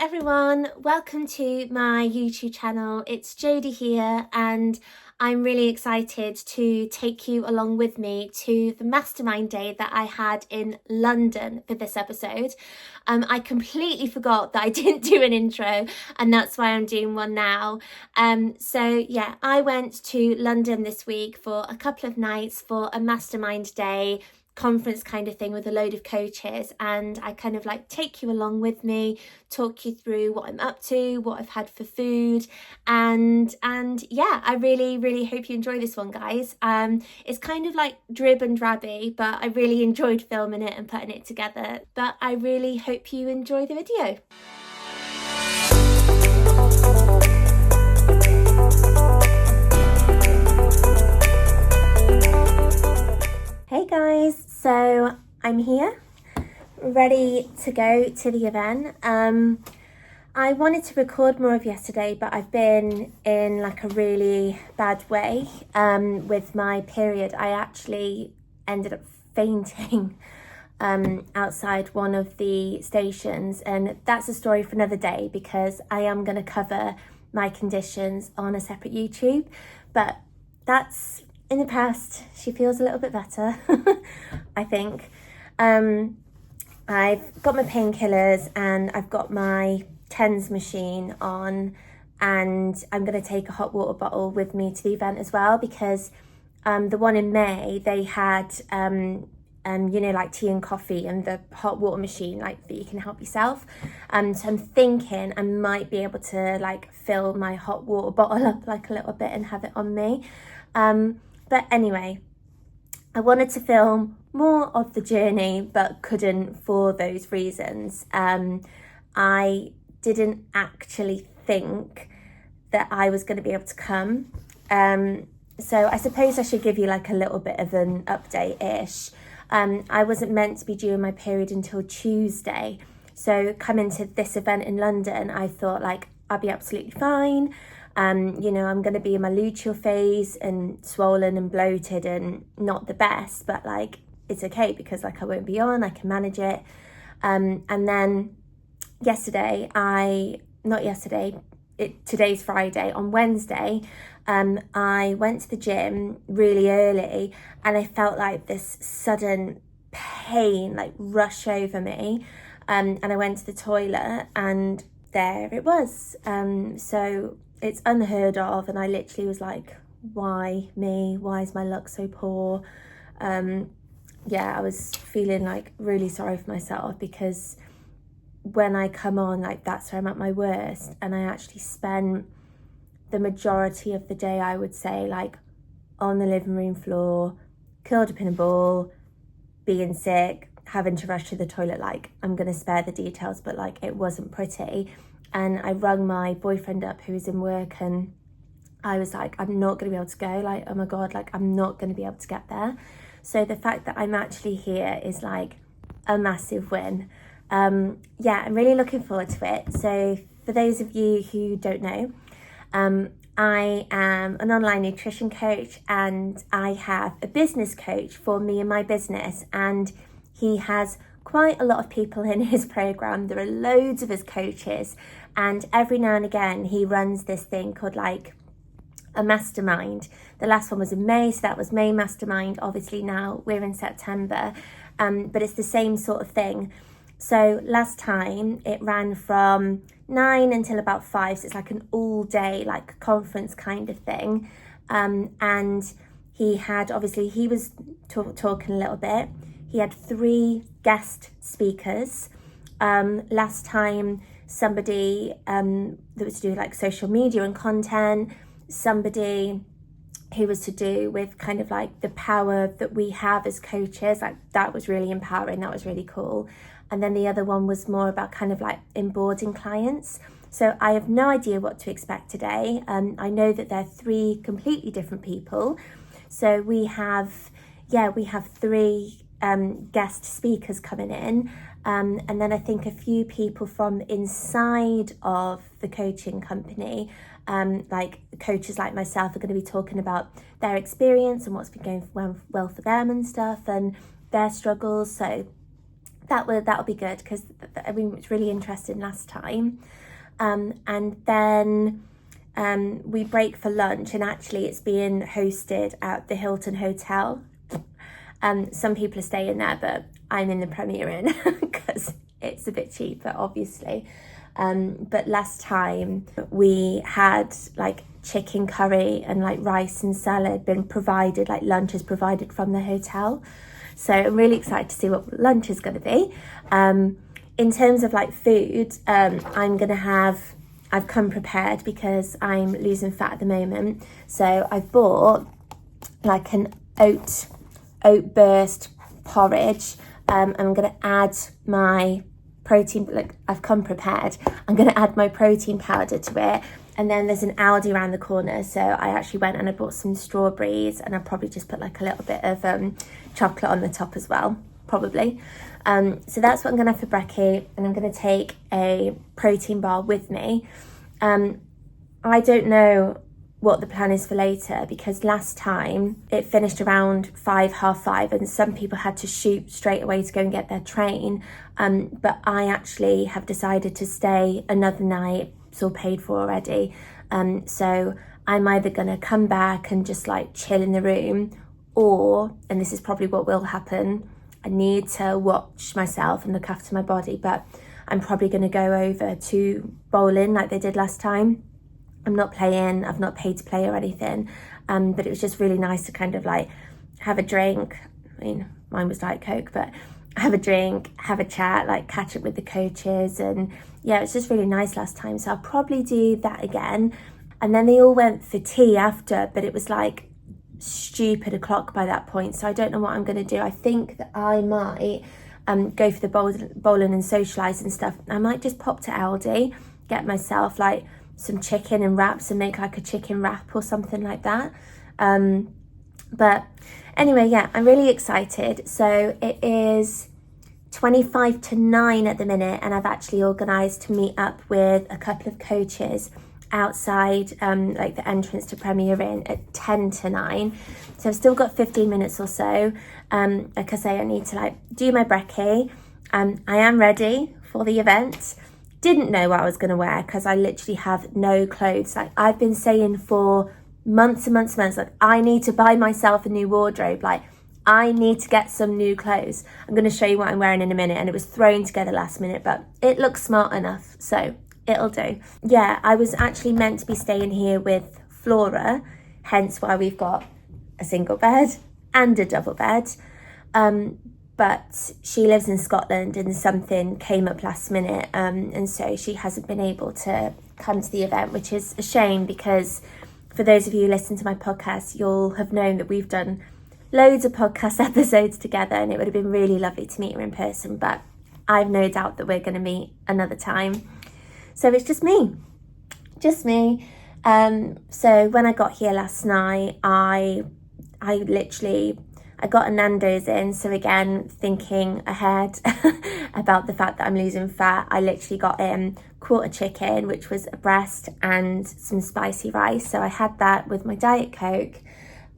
everyone, welcome to my YouTube channel. It's Jodie here and I'm really excited to take you along with me to the mastermind day that I had in London for this episode. I completely forgot that I didn't do an intro and that's why I'm doing one now. I went to London this week for a couple of nights for a mastermind day conference kind of thing with a load of coaches, and I kind of like take you along with me, talk you through what I'm up to, what I've had for food, and yeah, I really hope you enjoy this one, guys. It's kind of like drib and drabby, but I really enjoyed filming it and putting it together, but I really hope you enjoy the video. Hey guys, so I'm here, ready to go to the event. I wanted to record more of yesterday, but I've been in like a really bad way with my period. I actually ended up fainting outside one of the stations, and that's a story for another day because I am going to cover my conditions on a separate YouTube, but that's in the past. She feels a little bit better, I think. I've got my painkillers and I've got my TENS machine on, and I'm going to take a hot water bottle with me to the event as well, because the one in May, they had, like tea and coffee and the hot water machine, like that you can help yourself. So I'm thinking I might be able to like fill my hot water bottle up like a little bit and have it on me. But anyway, I wanted to film more of the journey, but couldn't for those reasons. I didn't actually think that I was going to be able to come. So I suppose I should give you like a little bit of an update-ish. I wasn't meant to be due my period until Tuesday. So coming to this event in London, I thought like I'll be absolutely fine. I'm going to be in my luteal phase and swollen and bloated and not the best, but like it's okay because like I won't be on, I can manage it. And then today's Friday, on Wednesday, I went to the gym really early and I felt like this sudden pain like rush over me. And I went to the toilet and there it was. So it's unheard of, and I literally was like, why me? Why is my luck so poor? I was feeling like really sorry for myself, because when I come on, like that's where I'm at my worst, and I actually spent the majority of the day, I would say, like on the living room floor, curled up in a ball, being sick, having to rush to the toilet. Like, I'm gonna spare the details, but like it wasn't pretty. And I rung my boyfriend up who was in work, and I was like, I'm not going to be able to go. Like, oh my God, like I'm not going to be able to get there. So the fact that I'm actually here is like a massive win. I'm really looking forward to it. So for those of you who don't know, I am an online nutrition coach, and I have a business coach for me and my business, and he has quite a lot of people in his program. There are loads of his coaches, and every now and again he runs this thing called like a mastermind. The last one was in May, so that was May mastermind. Obviously now we're in September, but it's the same sort of thing. So last time it ran from 9 until about 5, so it's like an all day like conference kind of thing. And he was talking a little bit. He had 3 guest speakers. Last time, somebody that was to do like social media and content, somebody who was to do with kind of like the power that we have as coaches. Like that was really empowering, that was really cool. And then the other one was more about kind of like onboarding clients. So I have no idea what to expect today. I know that they're 3 completely different people. So we have 3 guest speakers coming in, and then I think a few people from inside of the coaching company, like coaches like myself, are going to be talking about their experience and what's been going well for them and stuff, and their struggles. So that'll be good, because we was really interesting last time. And then we break for lunch, and actually it's being hosted at the Hilton Hotel. Some people are staying there, but I'm in the Premier Inn because it's a bit cheaper, obviously. But last time we had like chicken curry and like rice and salad being provided, like lunch is provided from the hotel. So I'm really excited to see what lunch is going to be. In terms of like food, I've come prepared because I'm losing fat at the moment. So I've bought like an oat burst porridge. I'm going to add my protein, like I've come prepared. I'm going to add my protein powder to it. And then there's an Aldi around the corner. So I actually went and I bought some strawberries, and I'll probably just put like a little bit of chocolate on the top as well, probably. So that's what I'm going to have for brekkie, and I'm going to take a protein bar with me. I don't know what the plan is for later, because last time it finished around 5:30, and some people had to shoot straight away to go and get their train. But I actually have decided to stay another night. It's all paid for already. So I'm either going to come back and just like chill in the room, or, and this is probably what will happen, I need to watch myself and look after my body, but I'm probably going to go over to bowling like they did last time. I'm not playing, I've not paid to play or anything, but it was just really nice to kind of like have a drink. I mean, mine was Diet Coke, but have a drink, have a chat, like catch up with the coaches, and yeah, it was just really nice last time. So I'll probably do that again. And then they all went for tea after, but it was like stupid o'clock by that point, so I don't know what I'm going to do. I think that I might go for the bowling and socialise and stuff. I might just pop to Aldi, get myself like some chicken and wraps and make like a chicken wrap or something like that. But anyway, yeah, I'm really excited. So it is 25 to 9 at the minute, and I've actually organised to meet up with a couple of coaches outside like the entrance to Premier Inn at 10 to 9. So I've still got 15 minutes or so. Like I say, I need to like do my brekkie. I am ready for the event. Didn't know what I was going to wear because I literally have no clothes. Like I've been saying for months and months and months, like I need to buy myself a new wardrobe. Like I need to get some new clothes. I'm going to show you what I'm wearing in a minute, and it was thrown together last minute, but it looks smart enough, so it'll do. Yeah, I was actually meant to be staying here with Flora, hence why we've got a single bed and a double bed. But she lives in Scotland and something came up last minute, and so she hasn't been able to come to the event, which is a shame, because for those of you who listen to my podcast, you'll have known that we've done loads of podcast episodes together, and it would have been really lovely to meet her in person, but I've no doubt that we're going to meet another time. So it's just me. So when I got here last night, I got a Nando's in. So again, thinking ahead about the fact that I'm losing fat, I literally got in quarter chicken, which was a breast and some spicy rice. So I had that with my Diet Coke,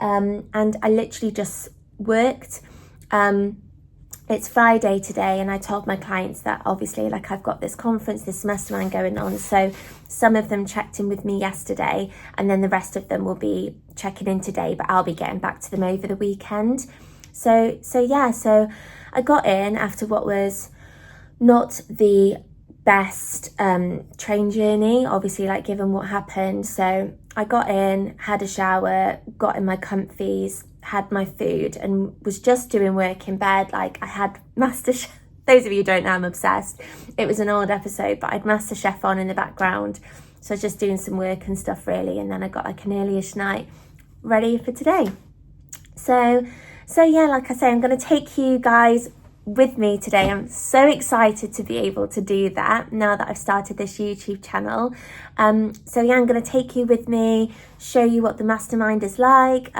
and I literally just worked. It's Friday today, and I told my clients that obviously like I've got this conference, this mastermind going on, so some of them checked in with me yesterday, and then the rest of them will be checking in today, but I'll be getting back to them over the weekend. So I got in after what was not the best train journey, obviously, like given what happened. So I got in, had a shower, got in my comfies, had my food, and was just doing work in bed. Like I had MasterChef. Those of you who don't know, I'm obsessed. It was an old episode, but I had MasterChef on in the background, so I was just doing some work and stuff really, and then I got like an early-ish night ready for today. So yeah, like I say, I'm going to take you guys with me today. I'm so excited to be able to do that now that I've started this YouTube channel. So yeah, I'm going to take you with me, show you what the mastermind is like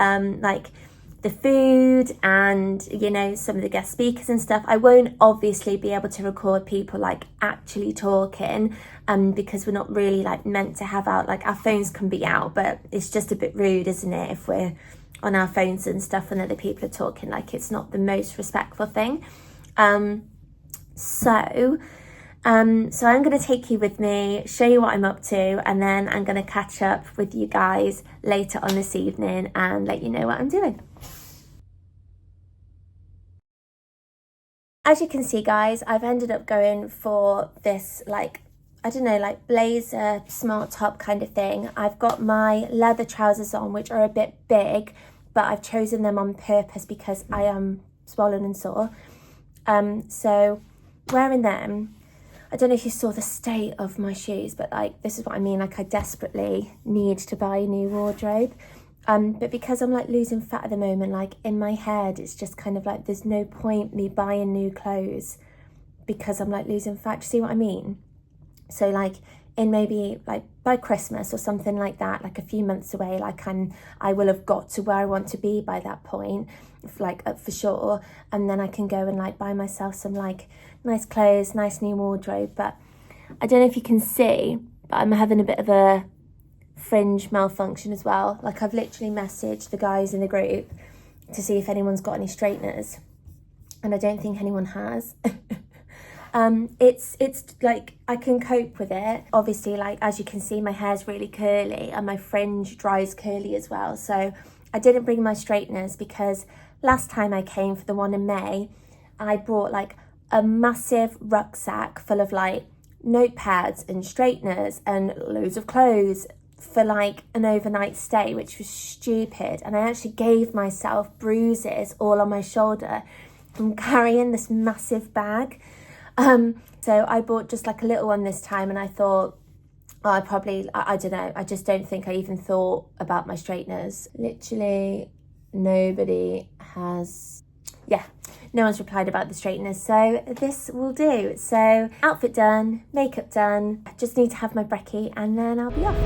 the food and, you know, some of the guest speakers and stuff. I won't obviously be able to record people like actually talking, because we're not really like meant to have our phones can be out, but it's just a bit rude, isn't it, if we're on our phones and stuff and other people are talking. Like it's not the most respectful thing. So so I'm going to take you with me, show you what I'm up to, and then I'm going to catch up with you guys later on this evening and let you know what I'm doing. As you can see, guys, I've ended up going for this, like, I don't know, like blazer smart top kind of thing. I've got my leather trousers on, which are a bit big, but I've chosen them on purpose because I am swollen and sore. So wearing them, I don't know if you saw the state of my shoes, but like, this is what I mean. Like, I desperately need to buy a new wardrobe. But because I'm like losing fat at the moment, like in my head, it's just kind of like, there's no point me buying new clothes because I'm like losing fat. Do you see what I mean? So like in maybe like by Christmas or something like that, like a few months away, like I will have got to where I want to be by that point, like for sure. And then I can go and like buy myself some like nice clothes, nice new wardrobe. But I don't know if you can see, but I'm having a bit of a fringe malfunction as well. Like, I've literally messaged the guys in the group to see if anyone's got any straighteners, and I don't think anyone has. It's like, I can cope with it. Obviously, like, as you can see, my hair's really curly and my fringe dries curly as well. So I didn't bring my straighteners because last time I came for the one in May, I brought like a massive rucksack full of like notepads and straighteners and loads of clothes for like an overnight stay, which was stupid. And I actually gave myself bruises all on my shoulder from carrying this massive bag. So I bought just like a little one this time, and I thought, oh, I don't know, I just don't think I even thought about my straighteners. Literally nobody has, no one's replied about the straighteners, so this will do. So outfit done, makeup done, I just need to have my brekkie and then I'll be off.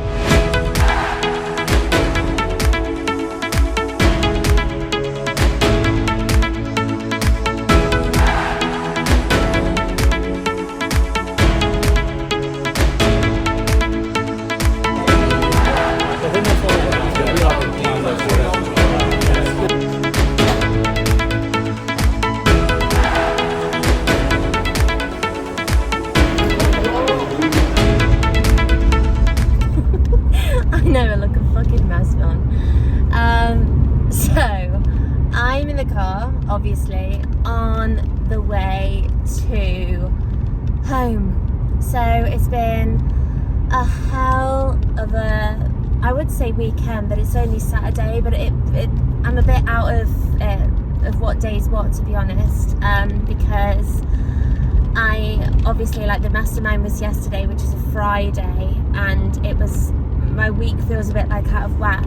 Obviously on the way to home. So it's been a hell of a, I would say weekend, but it's only Saturday, but I'm a bit out of what day's what, to be honest, because I obviously, like, the mastermind was yesterday, which is a Friday, and it was, my week feels a bit like out of whack.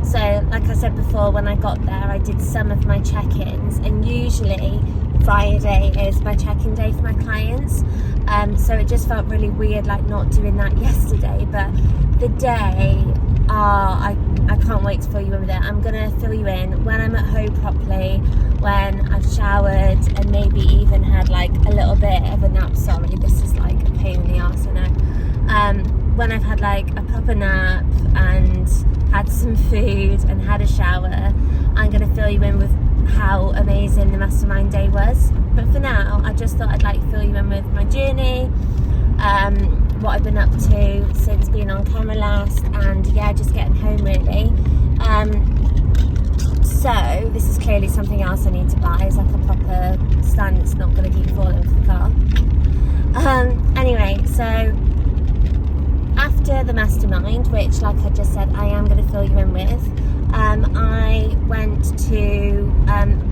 So like I said before, when I got there, I did some of my check-ins, and usually Friday is my check-in day for my clients. So it just felt really weird, like, not doing that yesterday. But the day, I can't wait to fill you in with it. I'm gonna fill you in when I'm at home properly, when I've showered and maybe even had like a little bit of a nap. Sorry, this is like a pain in the arse, I know. When I've had like a proper nap and had some food and had a shower, I'm going to fill you in with how amazing the mastermind day was. But for now, I just thought I'd like fill you in with my journey, what I've been up to since being on camera last, and yeah, just getting home really. So this is clearly something else I need to buy. It's like a proper stand that's not going to keep falling for the car. Anyway, so after the mastermind, which, like I just said, I am going to fill you in with, I went to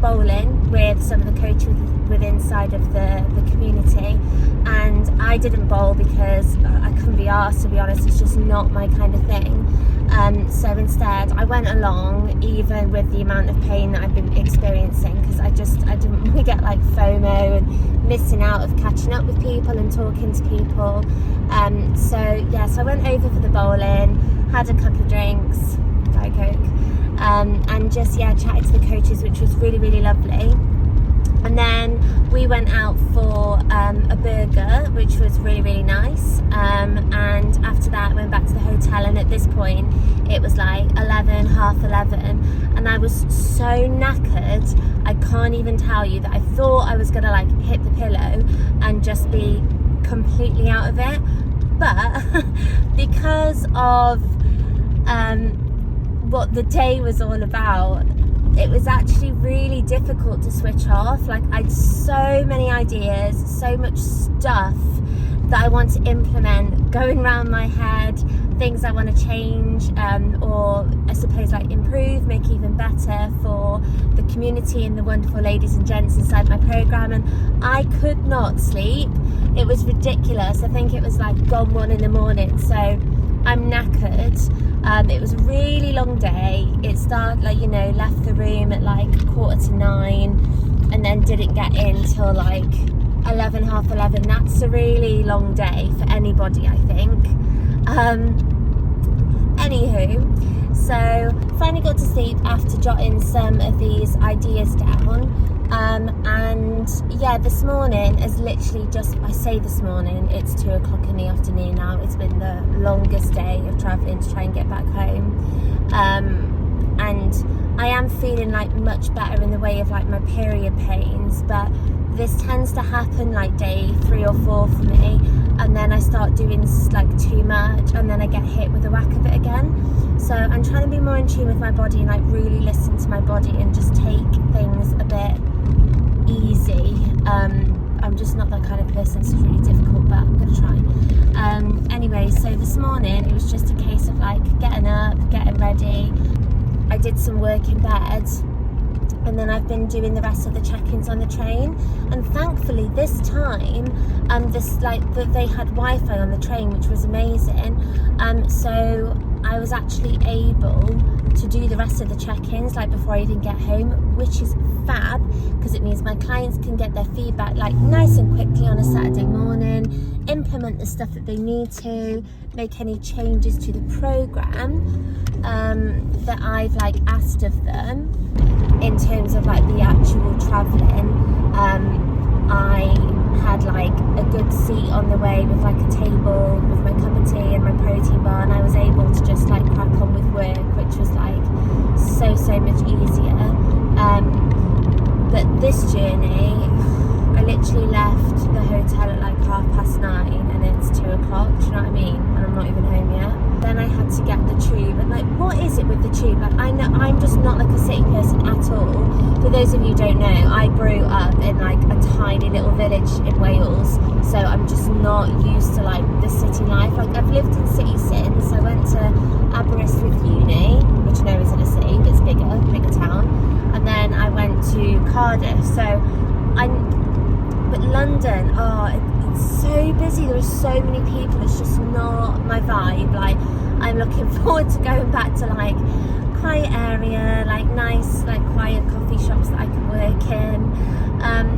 bowling with some of the coaches within inside of the community, and I didn't bowl because I couldn't be arsed, to be honest. It's just not my kind of thing. So instead I went along, even with the amount of pain that I've been experiencing, because I didn't want to get like FOMO and missing out of catching up with people and talking to people. So I went over for the bowling, had a couple of drinks, Diet Coke, and just chatted to the coaches, which was really, really lovely. And then we went out for a burger, which was really, really nice. And after that, went back to the hotel hotel, and at this point it was like 11, half 11, and I was so knackered. I can't even tell you that I thought I was gonna like hit the pillow and just be completely out of it, but because of what the day was all about, it was actually really difficult to switch off. Like, I had so many ideas, so much stuff that I want to implement going around my head, things I want to change, or I suppose like improve, make even better for the community and the wonderful ladies and gents inside my program. And I could not sleep. It was ridiculous. I think it was like gone 1 a.m, so I'm knackered. It was a really long day. It started like, you know, left the room at like 8:45 and then didn't get in till like 11, half 11. That's a really long day for anybody, I think. Anywho, so finally got to sleep after jotting some of these ideas down. And yeah, this morning is literally just, I say this morning, it's 2 o'clock in the afternoon now. It's been the longest day of travelling to try and get back home. And I am feeling like much better in the way of like my period pains, but this tends to happen like day 3 or 4 for me, and then I start doing like too much, and then I get hit with the whack of it again. So I'm trying to be more in tune with my body and like really listen to my body and just take things a bit easy. I'm just not that kind of person, so it's really difficult, but I'm gonna try. Anyway, so this morning it was just a case of like getting up, getting ready. I did some work in bed, and then I've been doing the rest of the check-ins on the train. And thankfully this time, they had Wi-Fi on the train, which was amazing. So I was actually able to do the rest of the check-ins like before I even get home, which is fab, because it means my clients can get their feedback like nice and quickly on a Saturday morning, implement the stuff that they need to, make any changes to the program that I've like asked of them. In terms of like the actual travelling, I had like a good seat on the way with like a table with my cup of tea and my protein bar, and I was able to just like crack on with work, which was like so much easier. But this journey, I literally left the hotel at like 9:30 and it's 2 o'clock, do you know what I mean? And I'm not even home yet. Then I had to get the tube, and like, what is it with the tube? Like, I know I'm just not like a city person at all. For those of you who don't know, I grew up in like a tiny little village in Wales, so I'm just not used to like the city life. Like, I've lived in cities since. I went to Aberystwyth Uni, which I know isn't a city, but it's bigger town, and then I went to Cardiff. But London, it's so busy. There are so many people. It's just not my vibe. Like, I'm looking forward to going back to like quiet area, like nice, like quiet coffee shops that I can work in.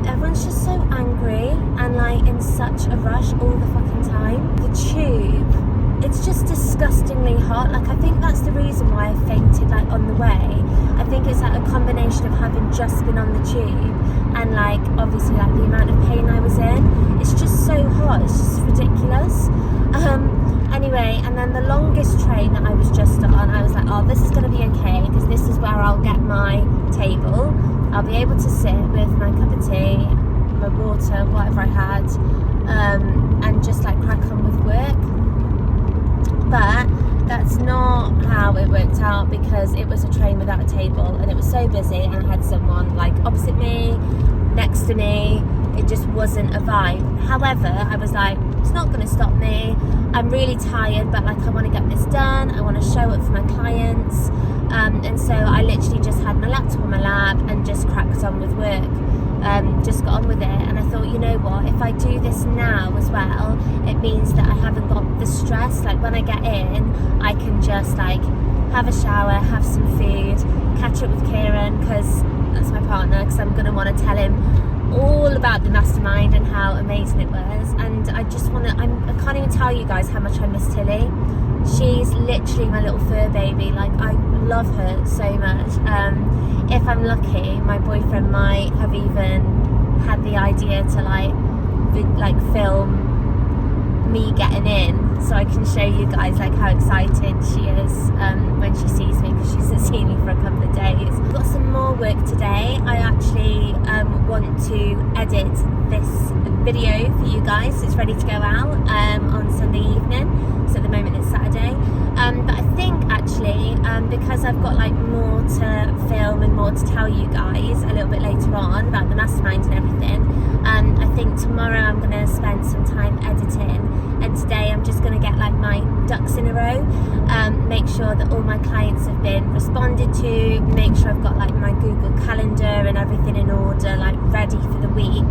Everyone's just so angry and like in such a rush all the fucking time. The tube, it's just disgustingly hot. Like, I think that's the reason why I fainted like on the way. I think it's like a combination of having just been on the tube and like obviously like the amount of pain I was in. It's just so hot, it's just ridiculous. Anyway, and then the longest train that I was just on, I was like, oh, this is going to be okay, because this is where I'll get my table. I'll be able to sit with my cup of tea, my water, whatever I had, and just like crack on with work. But that's not how it worked out, because it was a train without a table, and it was so busy, and I had someone like opposite me, next to me. It just wasn't a vibe. However, I was like, it's not going to stop me. I'm really tired, but like, I want to get this done. I want to show up for my clients. And so I literally just had my laptop on my lap and just cracked on with work. Just got on with it. And I thought, you know what, if I do this now as well, it means that I haven't got the stress. Like, when I get in, I can just like have a shower, have some food, catch up with Kieran, because that's my partner, because I'm going to want to tell him all about the mastermind and how amazing it was. And I just want to, I can't even tell you guys how much I miss Tilly. She's literally my little fur baby. Like, I love her so much. If I'm lucky, my boyfriend might have even had the idea to like film me getting in, so I can show you guys like how excited she is when she sees me, because she hasn't seen me for a couple of days. I've got some more work today. I actually want to edit this video for you guys. It's ready to go out on Sunday evening, so at the moment it's Saturday. But I think actually because I've got like more to film and more to tell you guys a little bit later on about the mastermind and everything, I think tomorrow I'm going to spend some time editing, and today I'm just going to get like my ducks in a row, make sure that all my clients have been responded to, make sure I've got like my Google Calendar and everything in order, like ready for the week,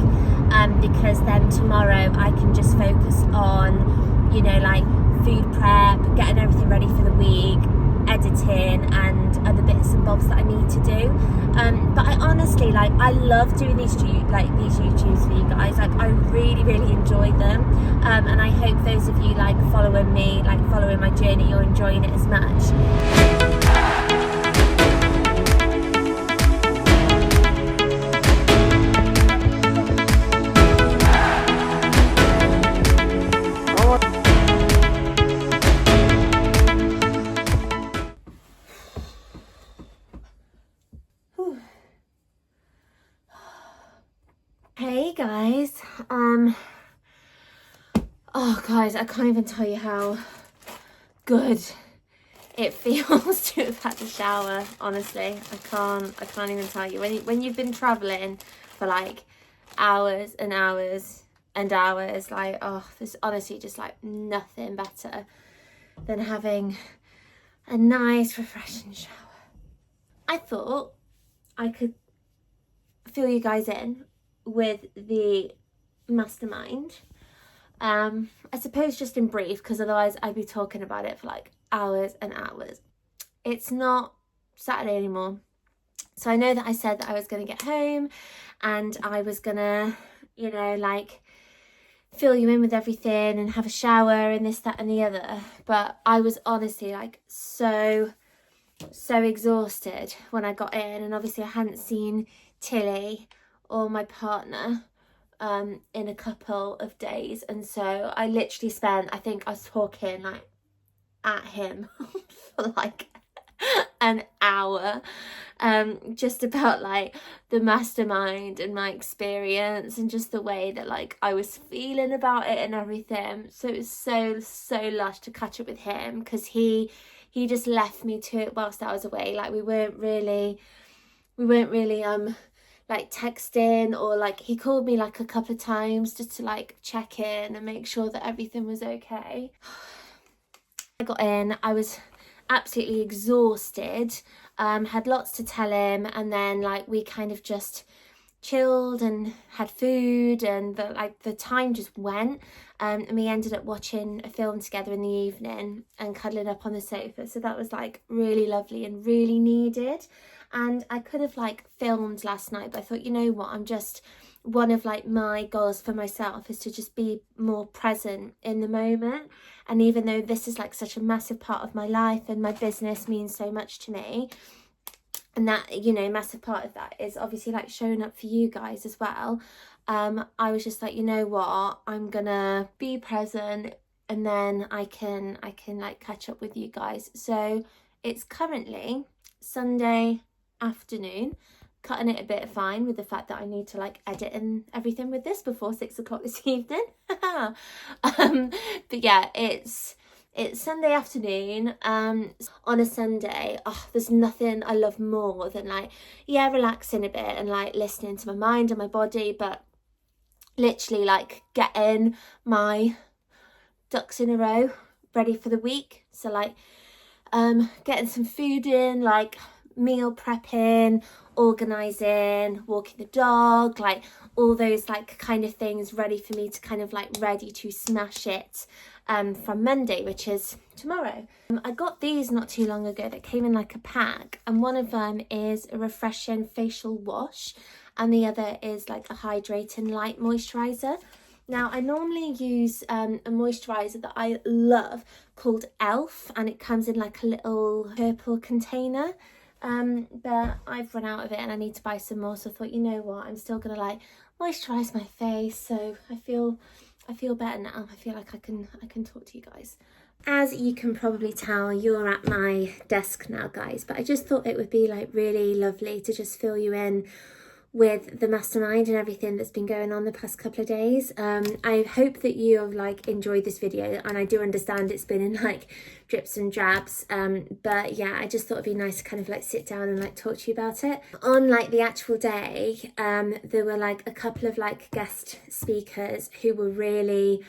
because then tomorrow I can just focus on, you know, like food prep, getting everything ready for the week, editing and other bits and bobs that I need to do. But I honestly, like, I love doing these YouTubes for you guys. Like, I really enjoy them, and I hope those of you like following me, like following my journey, you're enjoying it as much. Hey guys, oh guys, I can't even tell you how good it feels to have had a shower. Honestly, I can't even tell you. When you've been traveling for like hours and hours and hours, like, oh, there's honestly just like nothing better than having a nice refreshing shower. I thought I could fill you guys in with the mastermind, I suppose just in brief, because otherwise I'd be talking about it for like hours and hours. It's not Saturday anymore, so I know that I said that I was going to get home and I was gonna, you know, like fill you in with everything and have a shower and this, that and the other, but I was honestly like so exhausted when I got in, and obviously I hadn't seen Tilly or my partner in a couple of days, and so I literally spent, I think I was talking like at him for like an hour, just about like the mastermind and my experience and just the way that like I was feeling about it and everything. So it was so lush to catch up with him, because he just left me to it whilst I was away. Like we weren't really like texting, or like he called me like a couple of times just to like check in and make sure that everything was okay. I got in, I was absolutely exhausted, had lots to tell him, and then like we kind of just chilled and had food, and the time just went, and we ended up watching a film together in the evening and cuddling up on the sofa. So that was like really lovely and really needed. And I could have like filmed last night, but I thought, you know what, I'm just, one of like my goals for myself is to just be more present in the moment. And even though this is like such a massive part of my life and my business means so much to me, and that, you know, massive part of that is obviously like showing up for you guys as well, I was just like, you know what, I'm gonna be present, and then I can like catch up with you guys. So it's currently Sunday afternoon, cutting it a bit fine with the fact that I need to like edit and everything with this before 6 o'clock this evening. But yeah, it's Sunday afternoon. On a Sunday, there's nothing I love more than like, yeah, relaxing a bit and like listening to my mind and my body, but literally like getting my ducks in a row ready for the week. So like getting some food in, like meal prepping, organising, walking the dog, like all those like kind of things ready for me to kind of like ready to smash it from Monday, which is tomorrow. I got these not too long ago that came in like a pack, and one of them is a refreshing facial wash and the other is like a hydrating light moisturiser. Now, I normally use a moisturiser that I love called Elf, and it comes in like a little purple container, but I've run out of it and I need to buy some more. So I thought, you know what, I'm still gonna like moisturise my face, so I feel I feel better now. I feel like I can talk to you guys. As you can probably tell, you're at my desk now, guys, but I just thought it would be like really lovely to just fill you in with the mastermind and everything that's been going on the past couple of days. I hope that you have like enjoyed this video, and I do understand it's been in like drips and drabs, but yeah, I just thought it'd be nice to kind of like sit down and like talk to you about it. On like the actual day, there were like a couple of like guest speakers who were really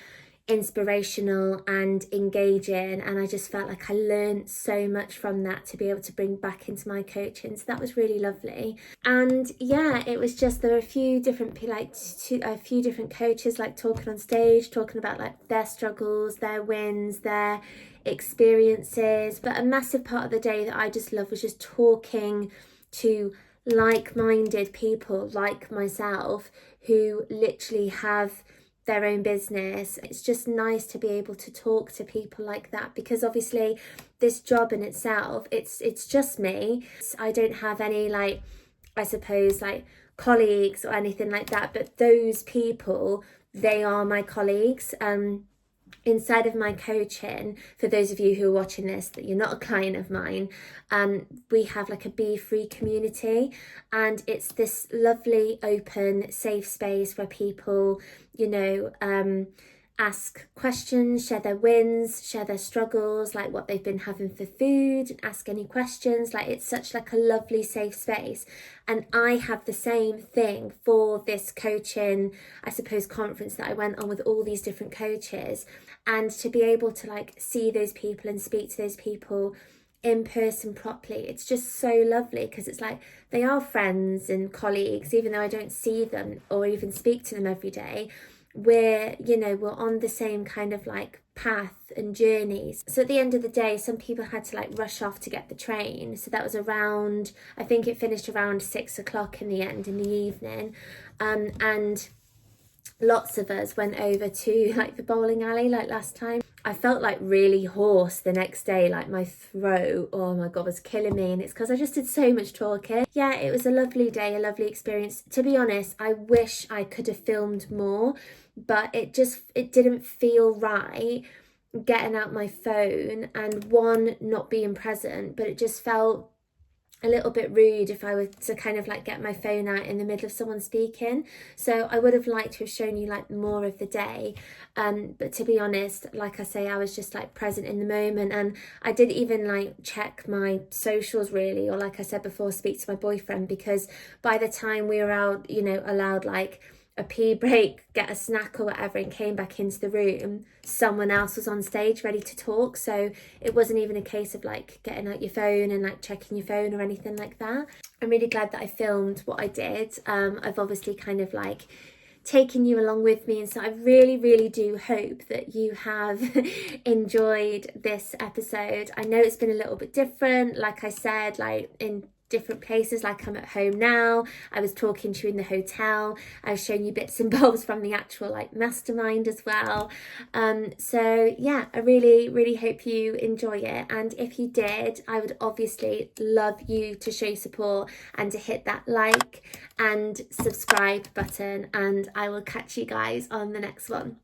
inspirational and engaging, and I just felt like I learned so much from that to be able to bring back into my coaching, so that was really lovely. And yeah, it was just, there were a few different coaches like talking on stage, talking about like their struggles, their wins, their experiences. But a massive part of the day that I just loved was just talking to like-minded people like myself who literally have their own business. It's just nice to be able to talk to people like that, because obviously this job in itself, it's just me. I don't have any like, I suppose, like colleagues or anything like that, but those people, they are my colleagues. Inside of my coaching, for those of you who are watching this that you're not a client of mine, we have like a Be Free community, and it's this lovely open safe space where people, you know, ask questions, share their wins, share their struggles, like what they've been having for food, and ask any questions. Like, it's such like a lovely safe space. And I have the same thing for this coaching, I suppose, conference that I went on with all these different coaches. And to be able to like see those people and speak to those people in person properly, it's just so lovely, because it's like they are friends and colleagues, even though I don't see them or even speak to them every day. We're, you know, we're on the same kind of like path and journeys. So at the end of the day, some people had to like rush off to get the train, so that was around, I think it finished around 6 o'clock in the end, in the evening, and lots of us went over to like the bowling alley like last time. I felt like really hoarse the next day, like my throat, oh my god, was killing me, and it's because I just did so much talking. Yeah, it was a lovely day, a lovely experience. To be honest, I wish I could have filmed more, but it didn't feel right getting out my phone and one, not being present, but it just felt a little bit rude if I were to kind of like get my phone out in the middle of someone speaking. So I would have liked to have shown you like more of the day, but to be honest, like I say, I was just like present in the moment, and I didn't even like check my socials really, or like I said before, speak to my boyfriend, because by the time we were out, you know, allowed like a pee break, get a snack or whatever, and came back into the room, someone else was on stage ready to talk. So it wasn't even a case of like getting out your phone and like checking your phone or anything like that. I'm really glad that I filmed what I did. I've obviously kind of like taken you along with me, and so I really do hope that you have enjoyed this episode. I know it's been a little bit different, like I said, like in different places. Like, I'm at home now, I was talking to you in the hotel, I was showing you bits and bobs from the actual like mastermind as well. So yeah, I really hope you enjoy it, and if you did, I would obviously love you to show support and to hit that like and subscribe button, and I will catch you guys on the next one.